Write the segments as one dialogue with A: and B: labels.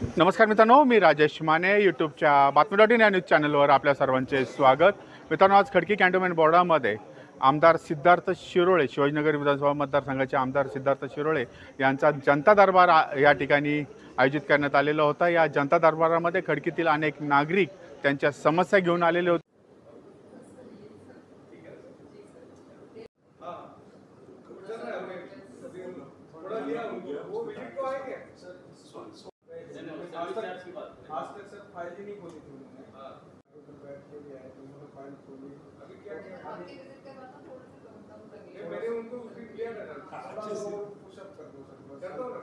A: नमस्कार मित्रांनो, मी राजेश माने यूट्यूबच्या बातमी.इन या न्यूज चॅनलवर आपल्या सर्वांचे स्वागत। मित्रांनो, आज खडकी कॅन्टोन्मेंट बोर्डामध्ये आमदार सिद्धार्थ शिरोळे, शिवाजीनगर विधानसभा मतदारसंघाचे आमदार सिद्धार्थ शिरोळे यांचा जनता दरबार या ठिकाणी आयोजित करण्यात आलेला होता। या जनता दरबारामध्ये खडकीतील अनेक नागरिक त्यांच्या समस्या घेऊन आलेले होते।
B: आज तक सर फाइल ही नहीं खोली थी उन्होंने। बैठ के भी आए तो फाइल खोली। अभी क्या मैंने उनको उस दिन किया था अच्छे से पुशअप कर दो सर, कर दो ना।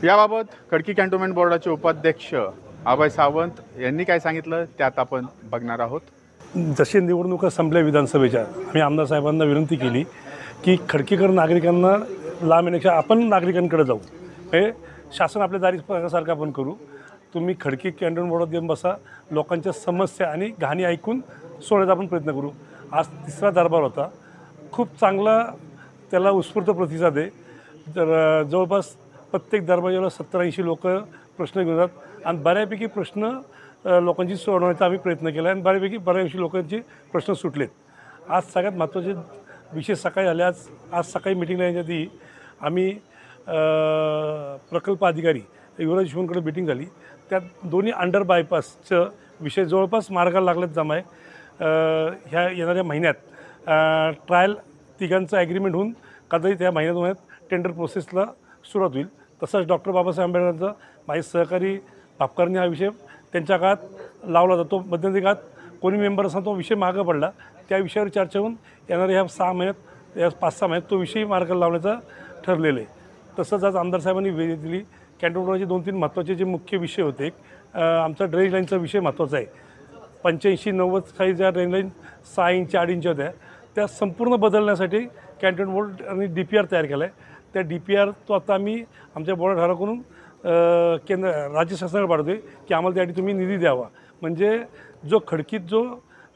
A: याबाबत खडकी कॅन्टोन्मेंट बोर्डाचे उपाध्यक्ष अभय सावंत यांनी काय सांगितलं त्यात आपण बघणार आहोत।
C: जशी निवडणुका संपल्या विधानसभेच्या, आम्ही आमदार साहेबांना विनंती केली की खडकीकर नागरिकांना लांब येण्यापेक्षा आपण नागरिकांकडे जाऊ, हे शासन आपल्या दारीसारखं आपण करू। तुम्ही खडकी कॅन्टोन्मेंट बोर्डात येऊन बसा, लोकांच्या समस्या आणि कहाणी ऐकून सोडण्याचा आपण प्रयत्न करू। आज तिसरा दरबार होता, खूप चांगला त्याला उत्स्फूर्त प्रतिसाद आहे। तर जवळपास प्रत्येक दरबाराला 70-80 लोक प्रश्न घेऊन जातात आणि बऱ्यापैकी प्रश्न लोकांची सोडवण्याचा आम्ही प्रयत्न केला आहे आणि बऱ्यापैकी लोकांचे प्रश्न सुटलेत। आज सगळ्यात महत्त्वाचे विषय सकाळी आले। आज सकाळी मिटिंगला येण्याच्या आधी आम्ही प्रकल्प अधिकारी युवराज शिवनकडे मिटिंग झाली। त्यात दोन्ही अंडर बायपासचं विषय जवळपास मार्गाला लागलेत जमाय। ह्या येणाऱ्या महिन्यात ट्रायल तिघांचं ॲग्रीमेंट होऊन कदाचित त्या महिन्यात टेंडर प्रोसेसला सुरुवात होईल। तसंच डॉक्टर बाबासाहेब आंबेडकरांचा माझे सहकारी भापकरने हा विषय त्यांच्या काळात लावला जातो। मध्यंतरी काळात कोणी मेंबर असताना तो विषय मागं पडला, त्या विषयावर चर्चा होऊन येणाऱ्या ह्या 6 महिन्यात या 5-6 महिन्यात तो विषय मार्गाला लावण्याचा ठरलेलं आहे। तसंच आज आमदार साहेबांनी वेळ दिली। कॅन्टोन्मेंटचे 2-3 महत्त्वाचे जे मुख्य विषय होते, आमचा ड्रेनेज लाईनचा विषय महत्त्वाचा आहे। 85-90 काही ज्या ड्रेनेज लाईन 6 इंच 8 इंच होत्या त्या संपूर्ण बदलण्यासाठी कॅन्टोन्मेंट बोर्डाने DPR तयार केला आहे। त्या DPR तो आता आम्ही आमच्या बोर्ड ठरावाकडून राज्य शासनाकडे पाठवतो की आम्हाला त्यासाठी तुम्ही निधी द्यावा, म्हणजे जो खडकीत जो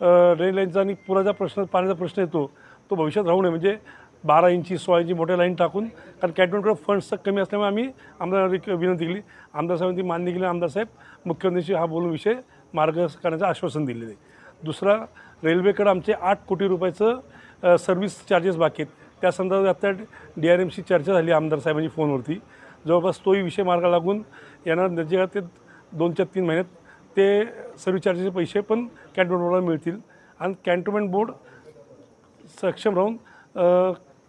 C: ड्रेनेज लाईनचा आणि पुराचा प्रश्न, पाण्याचा प्रश्न येतो तो भविष्यात राहू नये, म्हणजे 12 इंची 16 इंची मोठ्या लाईन टाकून, कारण कॅन्टोन्मेंटकडे फंड्स कमी असल्यामुळे आम्ही आमदार विनंती केली। आमदार साहेबांनी मान्य केली। आमदार साहेब मुख्यमंत्र्यांशी हा बोलून विषय मार्ग करण्याचं आश्वासन दिलेलं आहे। दुसरा, रेल्वेकडे आमचे 8 कोटी रुपयाचं सर्व्हिस चार्जेस बाकी आहेत, त्या संदर्भात आता DRMशी चर्चा झाली आमदार साहेबांची फोनवरती। जवळपास तोही विषय मार्गाला लागून येणार नजीक ते 2-3 महिन्यात ते सर्व्हिस चार्जेसचे पैसे पण कॅन्टोन्मेंट बोर्डाला मिळतील आणि कॅन्टोन्मेंट बोर्ड सक्षम राहून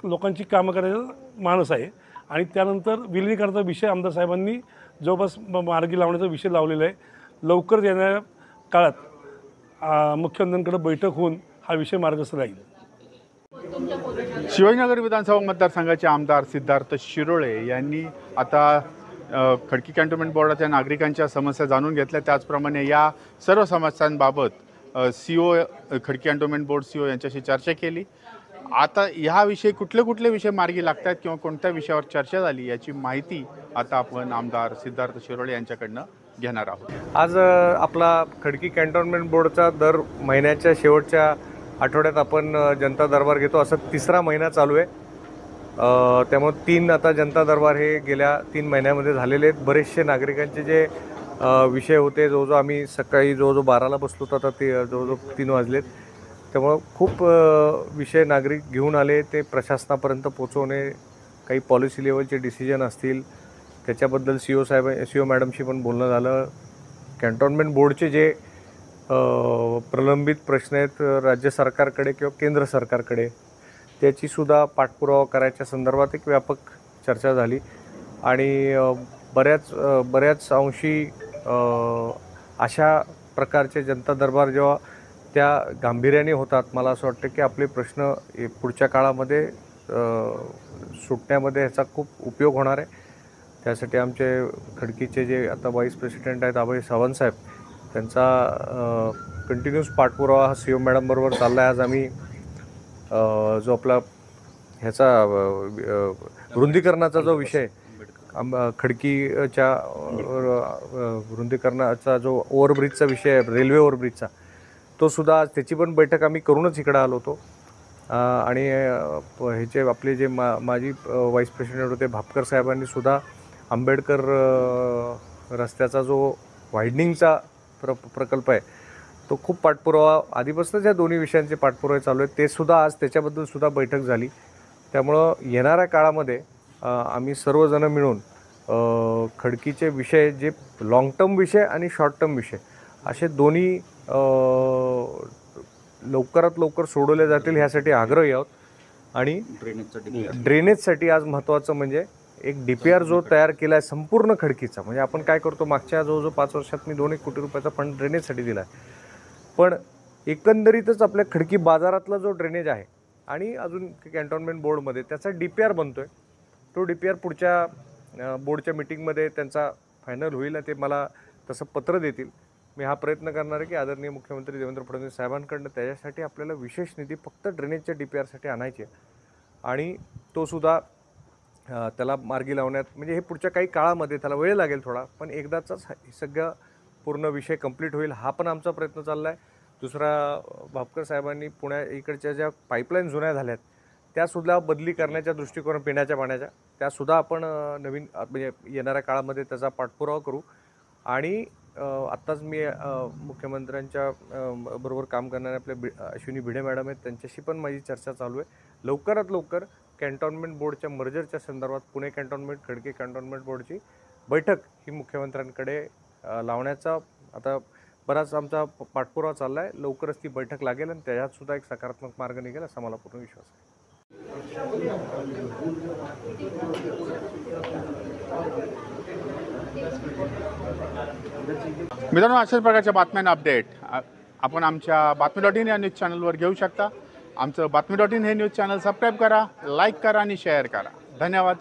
C: लोकांची कामं करायचं मानस आहे। आणि त्यानंतर विलिनीकरणाचा विषय आमदार साहेबांनी जवळपास मार्गी लावण्याचा विषय लावलेला आहे। लवकर येणाऱ्या काळात मुख्यमंत्र्यांकडे बैठक होऊन हा विषय मार्गस्थ राहील।
A: शिवाजीनगर विधानसभा मतदारसंघाचे आमदार सिद्धार्थ शिरोळे यांनी आता खडकी कॅन्टोन्मेंट बोर्डाच्या नागरिकांच्या समस्या जाणून घेतल्या। त्याचप्रमाणे या सर्व समस्यांबाबत CO Khadki cantonment board CO यांच्याशी चर्चा केली। आता ह्याविषयी कुठले विषय मार्गी लागतात किंवा कोणत्या विषयावर चर्चा झाली याची माहिती आता आपण आमदार सिद्धार्थ शिरोळे यांच्याकडनं घेणार आहोत।
D: आज आपला खडकी कॅन्टोन्मेंट बोर्डचा दर महिन्याच्या शेवटच्या आठवड्यात आपण जनता दरबार घेतो, असं तिसरा महिना चालू आहे। त्यामुळे 3 आता जनता दरबार हे गेल्या 3 महिन्यामध्ये झालेले आहेत। बरेचसे नागरिकांचे जे विषय होते, जवळजवळ आम्ही सकाळी जवळजवळ 12ला बसलो होतो, आता ते जवळजवळ 3 वाजलेत। त्यामुळं खूप विषय नागरिक घेऊन आले, ते प्रशासनापर्यंत पोचवणे, काही पॉलिसी लेवलचे डिसिजन असतील त्याच्याबद्दल CO मॅडमशी पण बोलणं झालं। कॅन्टोन्मेंट बोर्डचे जे प्रलंबित प्रश्न आहेत राज्य सरकारकडे किंवा केंद्र सरकारकडे, त्याचीसुद्धा पाठपुरावा करायच्या संदर्भात एक व्यापक चर्चा झाली आणि बऱ्याच अंशी अशा प्रकारचे जनता दरबार जेव्हा त्या गांभीर्याने होतात, मला असं वाटतं की आपले प्रश्न पुढच्या काळामध्ये सुटण्यामध्ये ह्याचा खूप उपयोग होणार आहे। त्यासाठी आमचे खडकीचे जे आता व्हाईस प्रेसिडेंट आहेत अभय सावंत साहेब, त्यांचा कंटिन्यूस पाठपुरावा हा CO मॅडमबरोबर चालला आहे। आज आम्ही जो आपला ह्याचा रुंदीकरणाचा जो विषय खडकीच्या रुंदीकरणाचा जो ओव्हरब्रिजचा विषय आहे, रेल्वे ओव्हरब्रिजचा, तो सुद्धा आज त्याची पण बैठक आम्ही करूनच इकडे आलो होतो आणि ह्याचे आपले जे माजी व्हाईस प्रेसिडेंट होते भापकर साहेबांनी सुद्धा आंबेडकर रस्त्याचा जो वायडनिंगचा प्रकल्प आहे तो खूप पाठपुरावा आधीपासूनच या दोन्ही विषयांचे पाठपुरावे चालू आहेत, ते सुद्धा आज त्याच्याबद्दल सुद्धा बैठक झाली. त्यामुळं येणाऱ्या काळामध्ये आम्ही सर्वजण मिळून खडकीचे विषय जे लाँग टर्म विषय आणि शॉर्ट टर्म विषय असे दोन्ही लवकरात लवकर सोडवले जातील ह्यासाठी आग्रही आहोत. आणि ड्रेनेजसाठी आज महत्त्वाचं म्हणजे एक DPR जो तयार केला आहे संपूर्ण खडकीचा, म्हणजे आपण काय करतो मागच्या जवळजवळ 5 वर्षात मी 2-1 कोटी रुपयाचा फंड ड्रेनेजसाठी दिला आहे, पण एकंदरीतच आपल्या खडकी बाजारातला जो ड्रेनेज आहे आणि अजून कॅन्टोन्मेंट बोर्डमध्ये त्याचा DPR बनतो आहे. तो DPR पुढच्या बोर्डच्या मिटिंगमध्ये त्यांचा फायनल होईल, ते मला तसं पत्र देतील. मी हा प्रयत्न करणार आहे की आदरणीय मुख्यमंत्री देवेंद्र फडणवीस साहेबांकडनं त्याच्यासाठी आपल्याला विशेष निधी फक्त ड्रेनेजच्या DPRसाठी आणायची आहे आणि तो सुद्धा त्याला मार्गी लावण्यात म्हणजे हे पुढच्या काही काळामध्ये त्याला वेळ लागेल थोडा, पण एकदाचाच सगळं पूर्ण विषय कंप्लीट होईल हा पण आमचा प्रयत्न चालला आहे. दुसरा, भापकर साहेबांनी पुण्या इकडच्या ज्या पाईपलाईन जुन्या झाल्यात त्यासुद्धा बदली करण्याच्या दृष्टिकोन पिण्याच्या पाण्याच्या त्यासुद्धा आपण नवीन म्हणजे येणाऱ्या काळामध्ये त्याचा पाठपुरावा करू. आणि आत्ताच मी मुख्यमंत्र्यांच्या बरोबर काम करणारे आपले अश्विनी भिडे मॅडम आहेत, त्यांच्याशी पण माझी चर्चा चालू आहे. लवकरात लवकर कॅन्टोन्मेंट बोर्डच्या मर्जरच्या संदर्भात पुणे कॅन्टोन्मेंट खडकी कॅन्टोन्मेंट बोर्डची बैठक ही मुख्यमंत्र्यांकडे लावण्याचा आता बराच आमचा पाठपुरावा चालला आहे. लवकरच ती बैठक लागेल आणि त्याच्यात सुद्धा एक सकारात्मक मार्ग निघेल असा मला पूर्ण विश्वास आहे.
A: मित्रांनो, अशाच प्रकारच्या बातम्यांना अपडेट आपण आमच्या बातमी.in या न्यूज चॅनलवर घेऊ शकता. आमचं बातमी.in हे न्यूज चॅनल सबस्क्राईब करा, लाईक करा आणि शेअर करा. धन्यवाद.